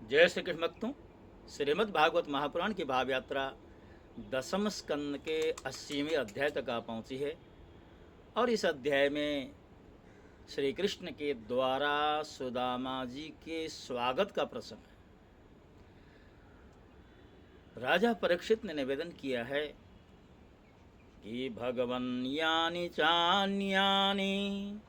जय श्री कृष्ण भक्तों। श्रीमद् भागवत महापुराण की भाव यात्रा दसम स्कंद के 80वें अध्याय तक आ पहुंची है और इस अध्याय में श्री कृष्ण के द्वारा सुदामा जी के स्वागत का प्रसंग है। राजा परीक्षित ने निवेदन किया है कि भगवन् यानि चान्यानि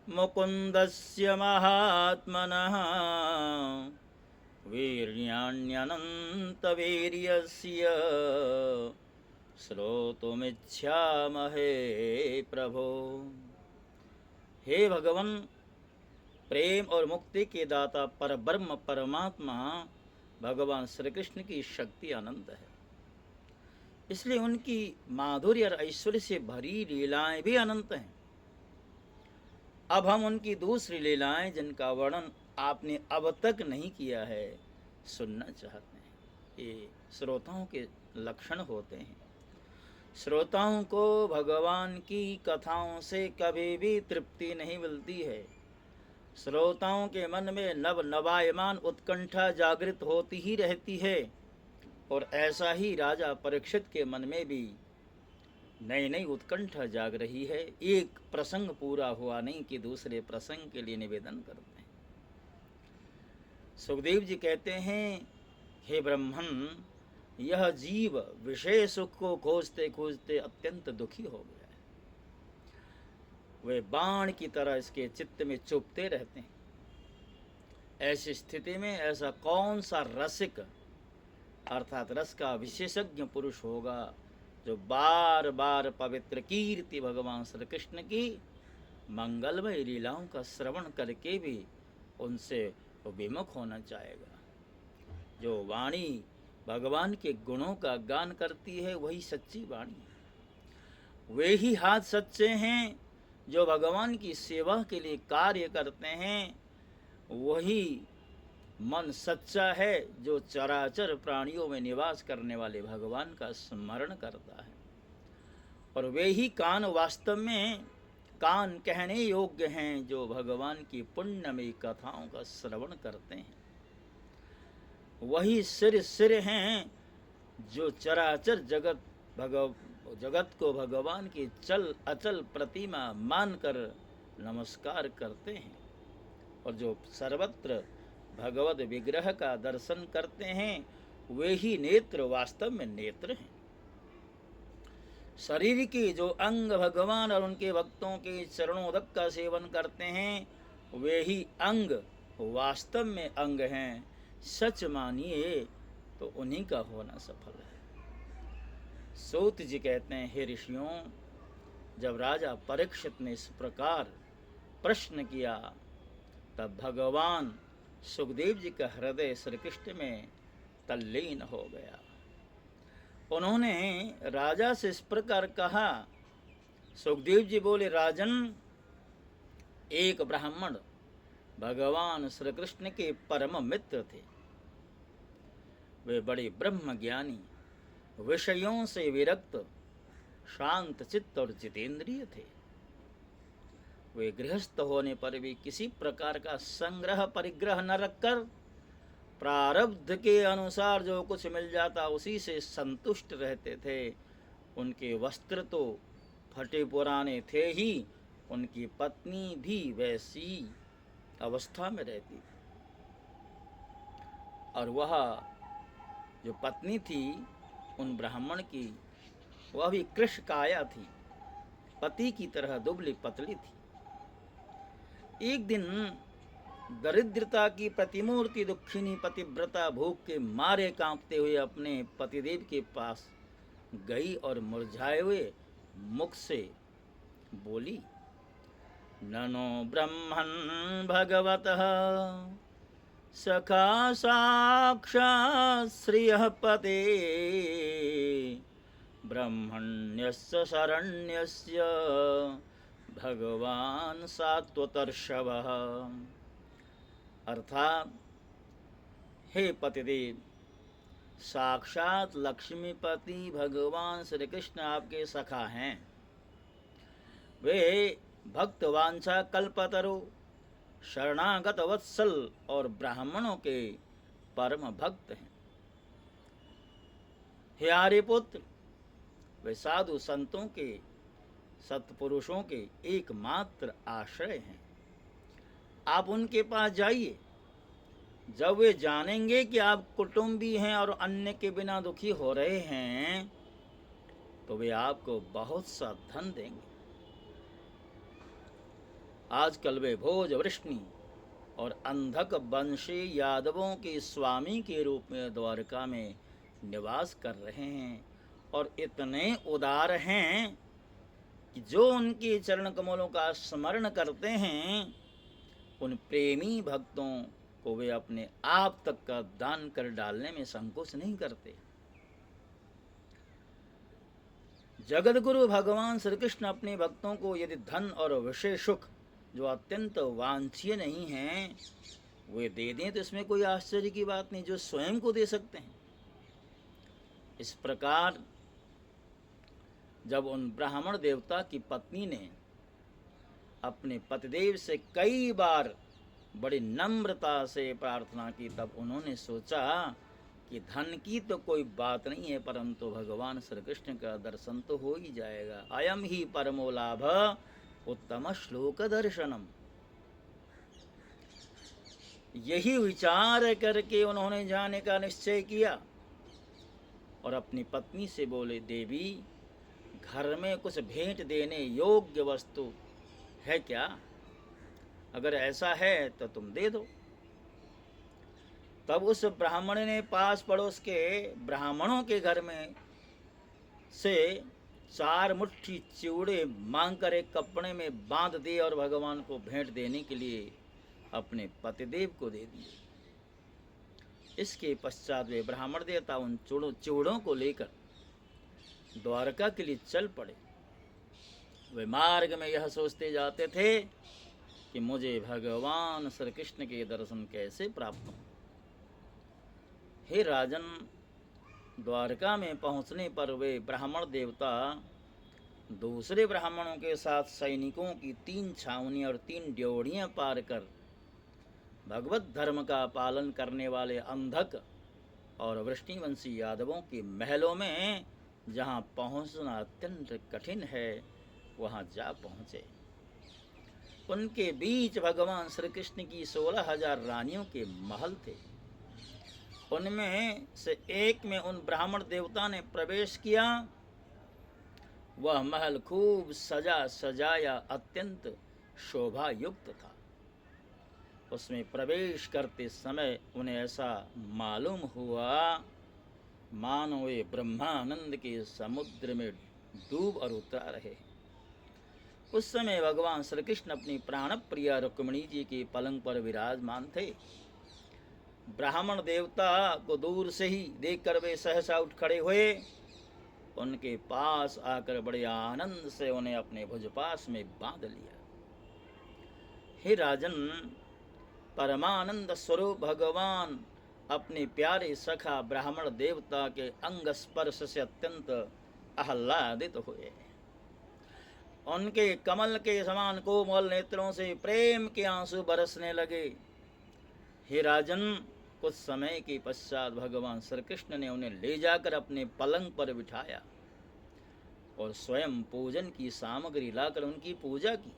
मुकुंदस्य महात्मनः वीर्याण्यनन्तवीर्यस्य श्रोतुमिच्छामहे प्रभो। हे भगवन, प्रेम और मुक्ति के दाता परब्रह्म परमात्मा भगवान श्री कृष्ण की शक्ति अनंत है, इसलिए उनकी माधुर्य और ऐश्वर्य से भरी लीलाएं भी अनंत हैं। अब हम उनकी दूसरी लीलाएं जिनका वर्णन आपने अब तक नहीं किया है सुनना चाहते हैं। ये श्रोताओं के लक्षण होते हैं। श्रोताओं को भगवान की कथाओं से कभी भी तृप्ति नहीं मिलती है। श्रोताओं के मन में नव नवायमान उत्कंठा जागृत होती ही रहती है और ऐसा ही राजा परीक्षित के मन में भी नई नई उत्कंठा जाग रही है। एक प्रसंग पूरा हुआ नहीं कि दूसरे प्रसंग के लिए निवेदन करते हैं। सुखदेव जी कहते हैं, हे ब्रह्मन, यह जीव विषय सुख को खोजते खोजते अत्यंत दुखी हो गया है। वे बाण की तरह इसके चित्त में चुभते रहते हैं। ऐसी स्थिति में ऐसा कौन सा रसिक अर्थात रस का विशेषज्ञ पुरुष होगा जो बार बार पवित्र कीर्ति भगवान श्री कृष्ण की मंगलमय लीलाओं का श्रवण करके भी उनसे विमुख होना चाहेगा। जो वाणी भगवान के गुणों का गान करती है वही सच्ची वाणी है। वे ही हाथ सच्चे हैं जो भगवान की सेवा के लिए कार्य करते हैं। वही मन सच्चा है जो चराचर प्राणियों में निवास करने वाले भगवान का स्मरण करता है। और वे ही कान वास्तव में कान कहने योग्य हैं जो भगवान की पुण्यमयी कथाओं का श्रवण करते हैं। वही सिर सिर हैं जो चराचर जगत को भगवान की चल अचल प्रतिमा मानकर नमस्कार करते हैं और जो सर्वत्र भगवत विग्रह का दर्शन करते हैं वे ही नेत्र वास्तव में नेत्र हैं। शरीर के जो अंग भगवान और उनके भक्तों के चरणोदक का सेवन करते हैं वे ही अंग वास्तव में अंग हैं। सच मानिए तो उन्हीं का होना सफल है। सूत जी कहते हैं, हे ऋषियों, जब राजा परीक्षित ने इस प्रकार प्रश्न किया तब भगवान सुखदेव जी का हृदय श्री कृष्ण में तल्लीन हो गया। उन्होंने राजा से इस प्रकार कहा। सुखदेव जी बोले, राजन, एक ब्राह्मण भगवान श्री कृष्ण के परम मित्र थे। वे बड़े ब्रह्म ज्ञानी, विषयों से विरक्त, शांत चित्त और जितेंद्रिय थे। वे गृहस्थ होने पर भी किसी प्रकार का संग्रह परिग्रह न रखकर प्रारब्ध के अनुसार जो कुछ मिल जाता उसी से संतुष्ट रहते थे। उनके वस्त्र तो फटे पुराने थे ही, उनकी पत्नी भी वैसी अवस्था में रहती थी। और वह जो पत्नी थी उन ब्राह्मण की, वह भी कृशकाया थी, पति की तरह दुबली पतली थी। एक दिन दरिद्रता की प्रतिमूर्ति दुखिनी पतिव्रता भूख के मारे कांपते हुए अपने पतिदेव के पास गई और मुरझाए हुए मुख से बोली, ननो ब्रह्मन् भगवतः सखा साक्षात् श्रियः पते ब्रह्मण्यस्य शरण्यस्य भगवान सात्वतर्षभः। अर्थात, हे पतिदेव, साक्षात लक्ष्मीपति भगवान श्री कृष्ण आपके सखा हैं। वे भक्त वांछा कल्पतरु, शरणागत वत्सल और ब्राह्मणों के परम भक्त हैं। हे आर्यपुत्र, वे साधु संतों के, सत्पुरुषों के एकमात्र आश्रय हैं। आप उनके पास जाइए। जब वे जानेंगे कि आप कुटुंबी हैं और अन्य के बिना दुखी हो रहे हैं, तो वे आपको बहुत सा धन देंगे। आजकल वे भोज वृष्णि और अंधक वंशी यादवों के स्वामी के रूप में द्वारका में निवास कर रहे हैं और इतने उदार हैं कि जो उनके चरण कमलों का स्मरण करते हैं, उन प्रेमी भक्तों को वे अपने आप तक का दान कर डालने में संकोच नहीं करते। जगत गुरु भगवान श्री कृष्ण अपने भक्तों को यदि धन और विषय सुख जो अत्यंत वांछनीय नहीं हैं वे दे दें, तो इसमें कोई आश्चर्य की बात नहीं, जो स्वयं को दे सकते हैं। इस प्रकार जब उन ब्राह्मण देवता की पत्नी ने अपने पतिदेव से कई बार बड़ी नम्रता से प्रार्थना की, तब उन्होंने सोचा कि धन की तो कोई बात नहीं है, परंतु भगवान श्री कृष्ण का दर्शन तो हो ही जाएगा। अयम ही परमो लाभ उत्तम श्लोक दर्शनम। यही विचार करके उन्होंने जाने का निश्चय किया और अपनी पत्नी से बोले, देवी, घर में कुछ भेंट देने योग्य वस्तु है क्या? अगर ऐसा है तो तुम दे दो। तब उस ब्राह्मण ने पास पड़ोस के ब्राह्मणों के घर में से 4 मुट्ठी चिवड़े मांगकर एक कपड़े में बांध दिए और भगवान को भेंट देने के लिए अपने पतिदेव को दे दिए। इसके पश्चात वे ब्राह्मण देवता उन चिवड़ों को लेकर द्वारका के लिए चल पड़े। वे मार्ग में यह सोचते जाते थे कि मुझे भगवान श्री कृष्ण के दर्शन कैसे प्राप्त हों। हे राजन, द्वारका में पहुंचने पर वे ब्राह्मण देवता दूसरे ब्राह्मणों के साथ सैनिकों की 3 छावनी और 3 ड्योढ़ियां पार कर भगवत धर्म का पालन करने वाले अंधक और वृष्णिवंशी यादवों के महलों में, जहां पहुंचना अत्यंत कठिन है, वहां जा पहुंचे। उनके बीच भगवान श्री कृष्ण की 16,000 रानियों के महल थे। उनमें से एक में उन ब्राह्मण देवता ने प्रवेश किया। वह महल खूब सजा सजाया अत्यंत शोभा युक्त था। उसमें प्रवेश करते समय उन्हें ऐसा मालूम हुआ मानो वे ब्रह्मानंद के समुद्र में डूब और उतरा रहे। उस समय भगवान श्री कृष्ण अपनी प्राण प्रिया रुक्मिणी जी के पलंग पर विराजमान थे। ब्राह्मण देवता को दूर से ही देखकर वे सहसा उठ खड़े हुए। उनके पास आकर बड़े आनंद से उन्हें अपने भुजपास में बांध लिया। हे राजन, परमानंद स्वरूप भगवान अपने प्यारे सखा ब्राह्मण देवता के अंग स्पर्श से अत्यंत आह्लादित हुए। उनके कमल के समान कोमल नेत्रों से प्रेम के आंसू बरसने लगे। हे राजन, कुछ समय के पश्चात भगवान श्री कृष्ण ने उन्हें ले जाकर अपने पलंग पर बिठाया और स्वयं पूजन की सामग्री लाकर उनकी पूजा की।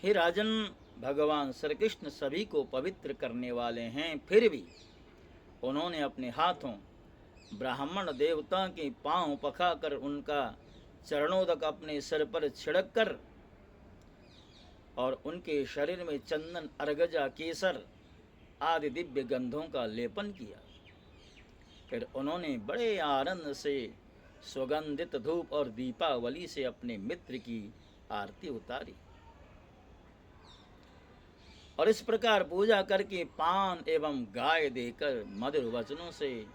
हे राजन, भगवान श्री कृष्ण सभी को पवित्र करने वाले हैं, फिर भी उन्होंने अपने हाथों ब्राह्मण देवता के पांव पखाकर उनका चरणोदक अपने सिर पर छिड़क कर और उनके शरीर में चंदन, अर्गजा, केसर आदि दिव्य गंधों का लेपन किया। फिर उन्होंने बड़े आनंद से सुगंधित धूप और दीपावली से अपने मित्र की आरती उतारी और इस प्रकार पूजा करके पान एवं गाय देकर मधुर वचनों से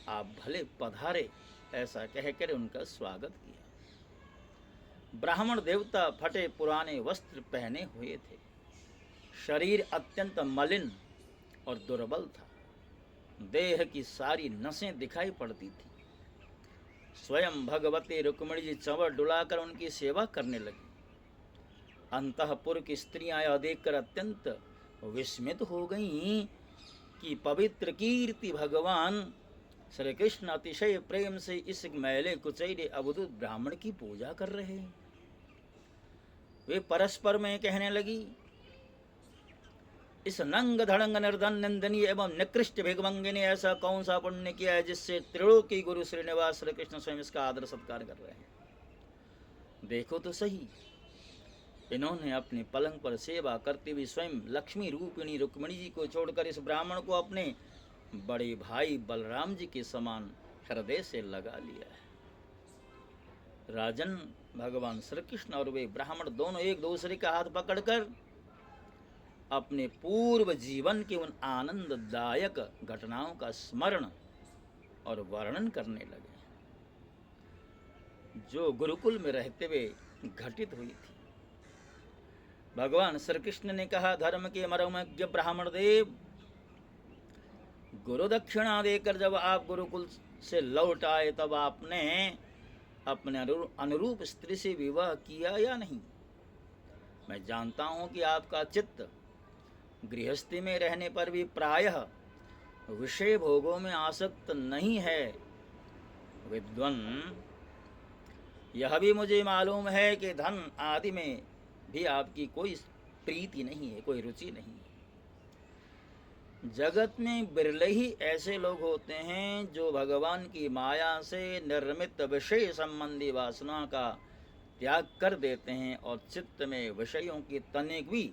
आप भले पधारे ऐसा कहकर उनका स्वागत किया। ब्राह्मण देवता फटे पुराने वस्त्र पहने हुए थे। शरीर अत्यंत मलिन और दुर्बल था। देह की सारी नसें दिखाई पड़ती थी। स्वयं भगवती रुक्मिणी जी चंवर डुलाकर उनकी सेवा करने लगी। अंतःपुर की स्त्रियां यह देखकर अत्यंत विस्मित हो गईं कि पवित्र कीर्ति भगवान श्री कृष्ण अतिशय प्रेम से इस मैले कुचैले अवधूत ब्राह्मण की पूजा कर रहे हैं। वे परस्पर में कहने लगी, इस नंग धड़ंग निर्धन निंदनीय एवं निकृष्ट भिगमंगी ने ऐसा कौन सा पुण्य किया है जिससे त्रिलोकी गुरु श्रीनिवास श्री कृष्ण स्वयं इसका आदर सत्कार कर रहे हैं। देखो तो सही, इन्होंने अपने पलंग पर सेवा करते हुए स्वयं लक्ष्मी रूपिणी रुक्मिणी जी को छोड़कर इस ब्राह्मण को अपने बड़े भाई बलराम जी के समान हृदय से लगा लिया है। राजन, भगवान श्री कृष्ण और वे ब्राह्मण दोनों एक दूसरे का हाथ पकड़कर अपने पूर्व जीवन के उन आनंददायक घटनाओं का स्मरण और वर्णन करने लगे जो गुरुकुल में रहते हुए घटित हुई थी। भगवान श्री कृष्ण ने कहा, धर्म के मर्मज्ञ ब्राह्मण देव, गुरु दक्षिणा देकर जब आप गुरुकुल से लौट आए तब आपने अपने अनुरूप स्त्री से विवाह किया या नहीं? मैं जानता हूं कि आपका चित्त गृहस्थी में रहने पर भी प्रायः विषय भोगों में आसक्त नहीं है। विद्वन, यह भी मुझे मालूम है कि धन आदि में भी आपकी कोई प्रीति नहीं है, कोई रुचि नहीं है। जगत में बिरले ही ऐसे लोग होते हैं जो भगवान की माया से निर्मित विषय संबंधी वासना का त्याग कर देते हैं और चित्त में विषयों की तनिक भी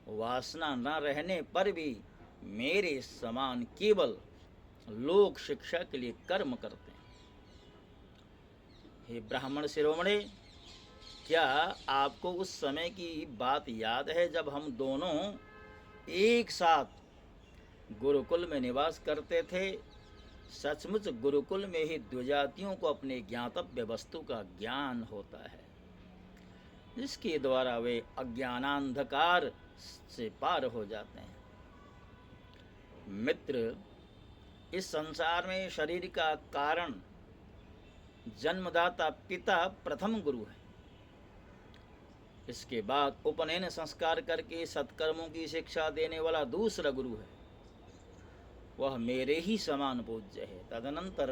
वासना न रहने पर भी मेरे समान केवल लोक शिक्षा के लिए कर्म करते हैं। हे ब्राह्मण शिरोमणे, क्या आपको उस समय की बात याद है जब हम दोनों एक साथ गुरुकुल में निवास करते थे? सचमुच गुरुकुल में ही द्विजातियों को अपने ज्ञातव्य वस्तु का ज्ञान होता है, जिसके द्वारा वे अज्ञानांधकार से पार हो जाते हैं। मित्र, इस संसार में शरीर का कारण जन्मदाता पिता प्रथम गुरु है। इसके बाद उपनयन संस्कार करके सत्कर्मों की शिक्षा देने वाला दूसरा गुरु है, वह मेरे ही समान पूज्य है। तदनंतर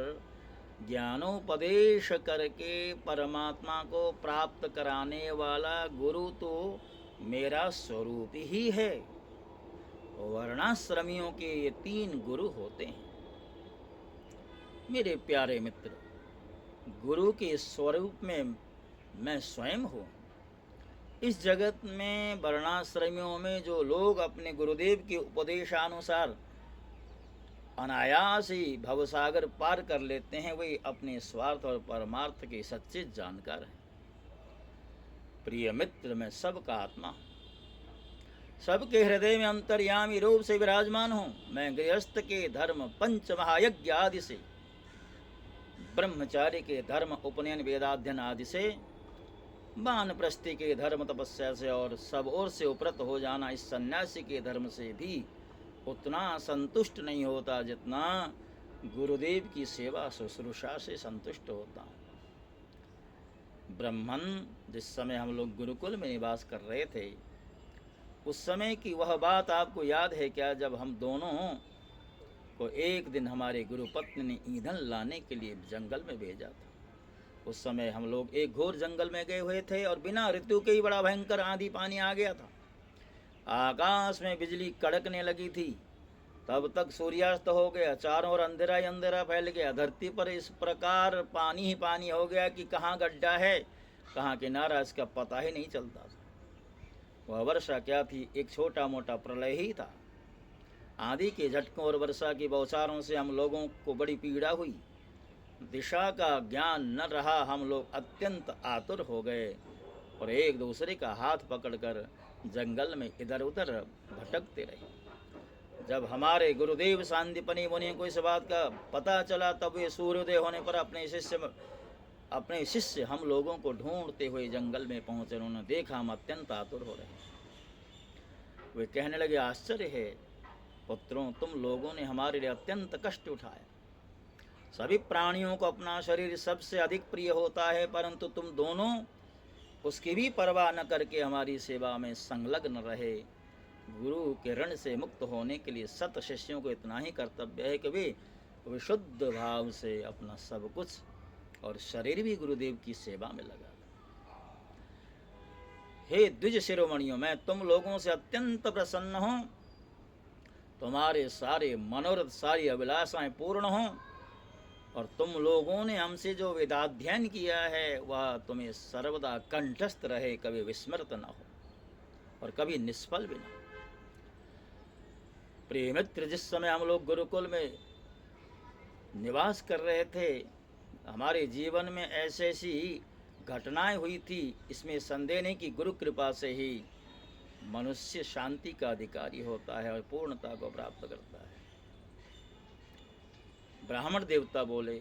ज्ञानोपदेश करके परमात्मा को प्राप्त कराने वाला गुरु तो मेरा स्वरूप ही है। वर्णाश्रमियों के ये 3 गुरु होते हैं। मेरे प्यारे मित्र, गुरु के स्वरूप में मैं स्वयं हूँ। इस जगत में वर्णाश्रमियों में जो लोग अपने गुरुदेव के उपदेशानुसार अनायास ही भवसागर पार कर लेते हैं, वे अपने स्वार्थ और परमार्थ के सच्चे जानकार हैं। प्रिय मित्र, मैं सबका आत्मा हूँ, सबके हृदय में अंतर्यामी रूप से विराजमान हूँ। मैं गृहस्थ के धर्म 5 महायज्ञ आदि से, ब्रह्मचारी के धर्म उपनयन वेदाध्ययन आदि से, वानप्रस्थी के धर्म तपस्या से और सब ओर से उपरत हो जाना इस सन्यासी के धर्म से भी उतना संतुष्ट नहीं होता जितना गुरुदेव की सेवा शुश्रूषा से संतुष्ट होता हूँ। ब्रह्मन, जिस समय हम लोग गुरुकुल में निवास कर रहे थे, उस समय की वह बात आपको याद है क्या, जब हम दोनों को एक दिन हमारे गुरुपत्नी ने ईंधन लाने के लिए जंगल में भेजा था? उस समय हम लोग एक घोर जंगल में गए हुए थे और बिना ऋतु के ही बड़ा भयंकर आंधी पानी आ गया था। आकाश में बिजली कड़कने लगी थी। तब तक सूर्यास्त हो गया, चारों ओर अंधेरा ही अंधेरा फैल गया। धरती पर इस प्रकार पानी ही पानी हो गया कि कहाँ गड्ढा है कहाँ किनारा, इसका पता ही नहीं चलता था। वह वर्षा क्या थी, एक छोटा मोटा प्रलय ही था। आंधी के झटकों और वर्षा की बौछारों से हम लोगों को बड़ी पीड़ा हुई। दिशा का ज्ञान न रहा, हम लोग अत्यंत आतुर हो गए और एक दूसरे का हाथ पकड़कर जंगल में इधर उधर भटकते रहे। जब हमारे गुरुदेव सांदीपनि मुनि को इस बात का पता चला, तब वे सूर्योदय होने पर अपने शिष्य हम लोगों को ढूंढते हुए जंगल में पहुंचे। उन्होंने देखा हम अत्यंत आतुर हो रहे हैं। वे कहने लगे, आश्चर्य है पुत्रों, तुम लोगों ने हमारे लिए अत्यंत कष्ट उठाया। सभी प्राणियों को अपना शरीर सबसे अधिक प्रिय होता है, परंतु तुम दोनों उसकी भी परवाह न करके हमारी सेवा में संलग्न रहे। गुरु के ऋण से मुक्त होने के लिए सत शिष्यों को इतना ही कर्तव्य है कि वे विशुद्ध भाव से अपना सब कुछ और शरीर भी गुरुदेव की सेवा में लगा। हे द्विज शिरोमणियों, मैं तुम लोगों से अत्यंत प्रसन्न हूँ। तुम्हारे सारे मनोरथ, सारी अभिलाषाएं पूर्ण हों और तुम लोगों ने हमसे जो वेदाध्ययन किया है वह तुम्हें सर्वदा कंठस्थ रहे, कभी विस्मृत न हो और कभी निष्फल भी न हो। प्रिय मित्र, जिस समय हम लोग गुरुकुल में निवास कर रहे थे, हमारे जीवन में ऐसी ऐसी घटनाएं हुई थी, इसमें संदेह नहीं कि गुरु कृपा से ही मनुष्य शांति का अधिकारी होता है और पूर्णता को प्राप्त करता है। ब्राह्मण देवता बोले,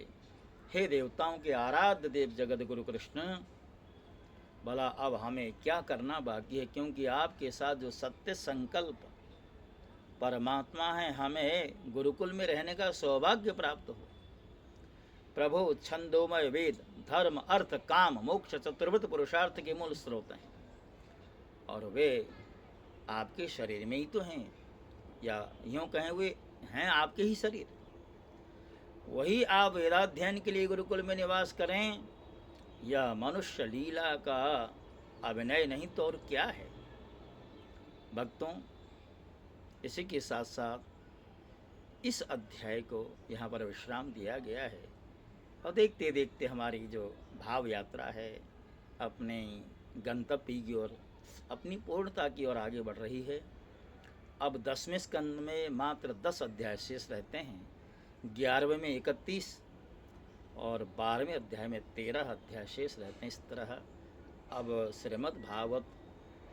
हे देवताओं के आराध्य देव जगत गुरु कृष्ण, भला अब हमें क्या करना बाकी है, क्योंकि आपके साथ जो सत्य संकल्प परमात्मा है, हमें गुरुकुल में रहने का सौभाग्य प्राप्त हो। प्रभु छंदोमय वेद धर्म अर्थ काम मोक्ष चतुर्विध पुरुषार्थ के मूल स्रोत हैं और वे आपके शरीर में ही तो हैं, या यूँ कहें वे हैं आपके ही शरीर। वही आप वेदाध्ययन के लिए गुरुकुल में निवास करें, यह मनुष्य लीला का अभिनय नहीं तो और क्या है। भक्तों, इसी के साथ साथ इस अध्याय को यहाँ पर विश्राम दिया गया है और देखते देखते हमारी जो भाव यात्रा है अपने गंतव्य की ओर, अपनी पूर्णता की ओर आगे बढ़ रही है। अब 10वें स्कंद में मात्र 10 अध्याय शेष रहते हैं, 11वें में 31 और 12वें अध्याय में 13 अध्याय शेष रहते हैं। इस तरह अब श्रीमद् भागवत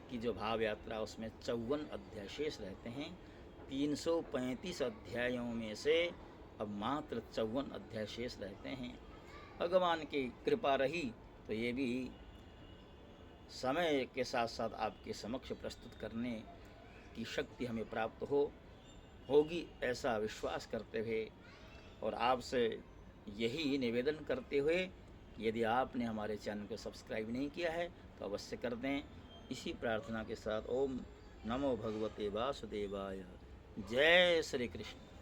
की जो भाव यात्रा उसमें 54 अध्याय शेष रहते हैं। 335 अध्यायों में से अब मात्र 54 अध्याय शेष रहते हैं। भगवान की कृपा रही तो ये भी समय के साथ साथ आपके समक्ष प्रस्तुत करने की शक्ति हमें प्राप्त होगी, ऐसा विश्वास करते हुए और आपसे यही निवेदन करते हुए, यदि आपने हमारे चैनल को सब्सक्राइब नहीं किया है तो अवश्य कर दें। इसी प्रार्थना के साथ ओम नमो भगवते वासुदेवाय। जय श्री कृष्ण।